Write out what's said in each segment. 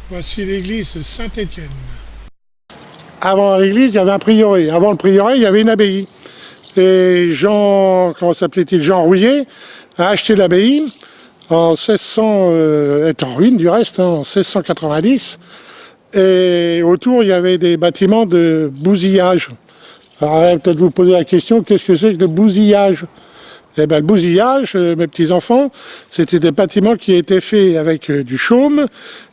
Voici l'église Saint-Étienne. Avant l'église, il y avait un prieuré. Avant le prieuré, il y avait une abbaye. Et Jean, comment s'appelait-il, Jean Rouillet, a acheté l'abbaye en 1600, est en ruine du reste, en 1690. Et autour, il y avait des bâtiments de bousillage. Alors, peut-être vous poser la question, qu'est-ce que c'est que le bousillage? Eh bien, le bousillage, mes petits-enfants, c'était des bâtiments qui étaient faits avec du chaume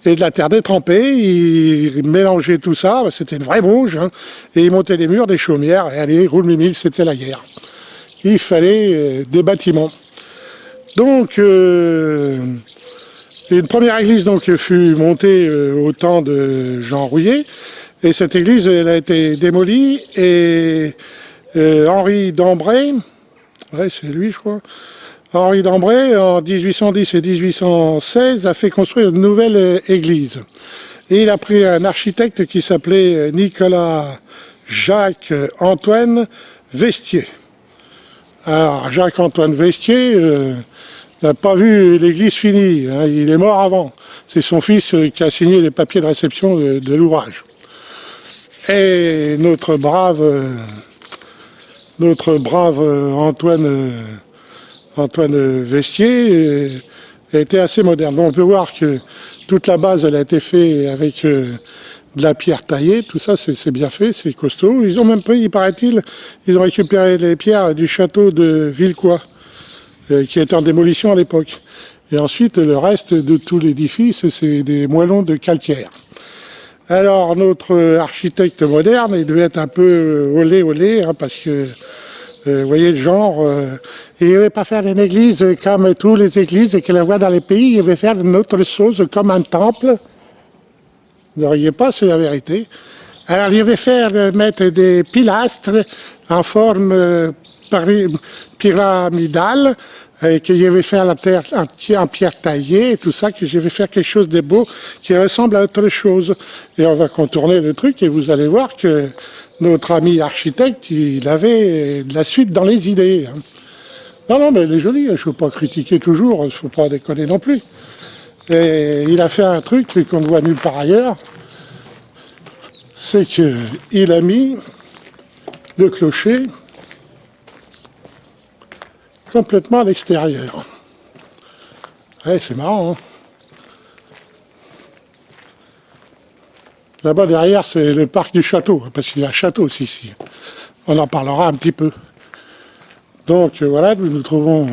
et de la terre détrempée. Ils mélangeaient tout ça, c'était une vraie bouge, hein, et ils montaient les murs, des chaumières, et allez, roule mille, c'était la guerre. Il fallait des bâtiments. Donc, une première église donc, fut montée au temps de Jean Rouillet, et cette église elle a été démolie, et Henri d'Ambray, ouais, c'est lui, je crois. Henri d'Ambray, en 1810 et 1816, a fait construire une nouvelle église. Et il a pris un architecte qui s'appelait Nicolas Jacques-Antoine Vestier. Alors, Jacques-Antoine Vestier n'a pas vu l'église finie, hein, il est mort avant. C'est son fils qui a signé les papiers de réception de l'ouvrage. Et notre brave Antoine Vestier était assez moderne. Bon, on peut voir que toute la base elle a été faite avec de la pierre taillée, tout ça c'est bien fait, c'est costaud. Ils ont même pris, il paraît-il, ils ont récupéré les pierres du château de Villequois, qui était en démolition à l'époque. Et ensuite, le reste de tout l'édifice, c'est des moellons de calcaire. Alors, notre architecte moderne, il devait être un peu olé, hein, parce que, vous voyez, le genre, il ne veut pas faire une église comme toutes les églises que l'on voit dans les pays, il veut faire une autre chose comme un temple. Vous ne riez pas, c'est la vérité. Alors, il veut mettre des pilastres en forme pyramidale, que je vais faire la terre en pierre taillée et tout ça, que je vais faire quelque chose de beau qui ressemble à autre chose. Et on va contourner le truc et vous allez voir que notre ami architecte, il avait de la suite dans les idées. Hein. Non, mais elle est jolie, il ne faut pas critiquer toujours, il ne faut pas déconner non plus. Et il a fait un truc qu'on ne voit nulle part ailleurs, c'est qu'il a mis le clocher complètement à l'extérieur. Ouais, c'est marrant, hein. Là-bas derrière, c'est le parc du château, parce qu'il y a un château aussi ici. On en parlera un petit peu. Donc voilà, nous nous trouvons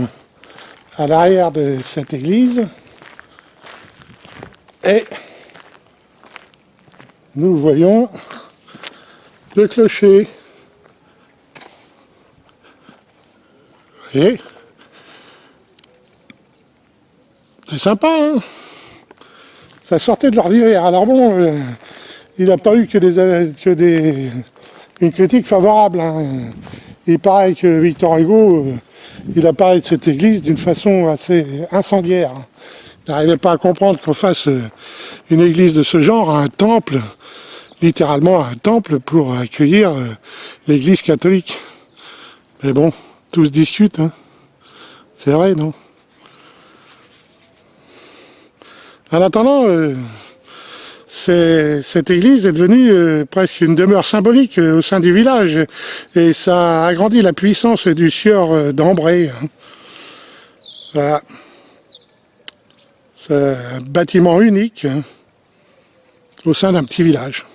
à l'arrière de cette église. Et nous voyons le clocher. Vous voyez ? C'est sympa, hein? Ça sortait de l'ordinaire. Alors bon, il n'a pas eu une critique favorable. Hein. Il paraît que Victor Hugo, il a parlé de cette église d'une façon assez incendiaire. Il n'arrivait pas à comprendre qu'on fasse une église de ce genre, un temple, littéralement un temple pour accueillir l'église catholique. Mais bon, tout se discute, hein. C'est vrai, non? En attendant, cette église est devenue presque une demeure symbolique au sein du village et ça a agrandi la puissance du sieur d'Ambray. Hein. Voilà. C'est un bâtiment unique, hein, au sein d'un petit village.